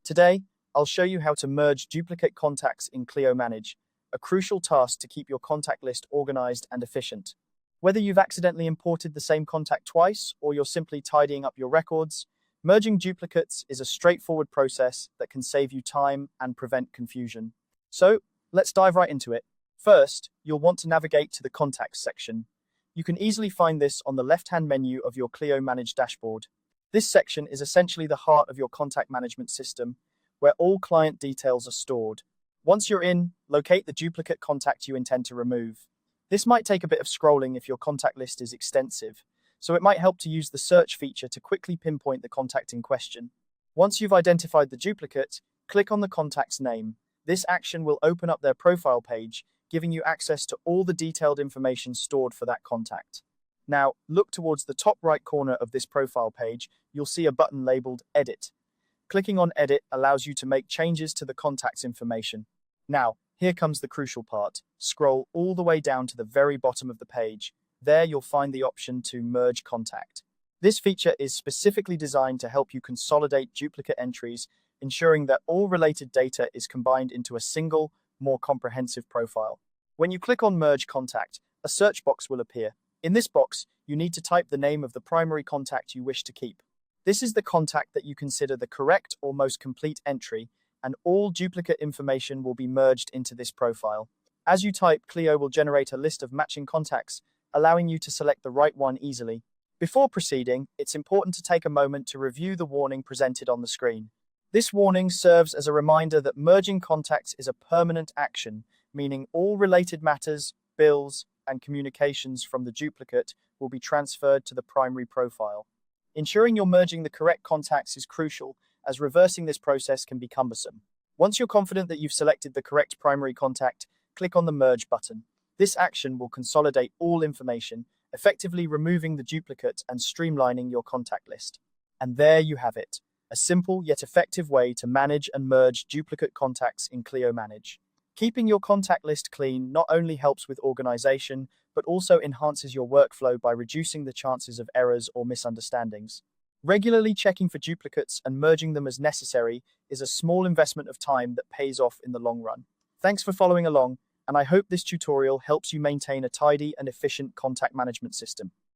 Today, I'll show you how to merge duplicate contacts in Clio Manage, a crucial task to keep your contact list organized and efficient. Whether you've accidentally imported the same contact twice or you're simply tidying up your records, merging duplicates is a straightforward process that can save you time and prevent confusion. So, let's dive right into it. First, you'll want to navigate to the Contacts section. You can easily find this on the left-hand menu of your Clio Manage dashboard. This section is essentially the heart of your contact management system, where all client details are stored. Once you're in, locate the duplicate contact you intend to remove. This might take a bit of scrolling if your contact list is extensive, so it might help to use the search feature to quickly pinpoint the contact in question. Once you've identified the duplicate, click on the contact's name. This action will open up their profile page, giving you access to all the detailed information stored for that contact. Now, look towards the top right corner of this profile page. You'll see a button labeled Edit. Clicking on Edit allows you to make changes to the contact's information. Now, here comes the crucial part. Scroll all the way down to the very bottom of the page. There you'll find the option to Merge Contact. This feature is specifically designed to help you consolidate duplicate entries, ensuring that all related data is combined into a single, more comprehensive profile. When you click on Merge Contact, a search box will appear. In this box, you need to type the name of the primary contact you wish to keep. This is the contact that you consider the correct or most complete entry, and all duplicate information will be merged into this profile. As you type, Clio will generate a list of matching contacts, allowing you to select the right one easily. Before proceeding, it's important to take a moment to review the warning presented on the screen. This warning serves as a reminder that merging contacts is a permanent action, meaning all related matters, bills, and communications from the duplicate will be transferred to the primary profile. Ensuring you're merging the correct contacts is crucial, as reversing this process can be cumbersome. Once you're confident that you've selected the correct primary contact, click on the Merge button. This action will consolidate all information, effectively removing the duplicate and streamlining your contact list. And there you have it, a simple yet effective way to manage and merge duplicate contacts in Clio Manage. Keeping your contact list clean not only helps with organization, but also enhances your workflow by reducing the chances of errors or misunderstandings. Regularly checking for duplicates and merging them as necessary is a small investment of time that pays off in the long run. Thanks for following along, and I hope this tutorial helps you maintain a tidy and efficient contact management system.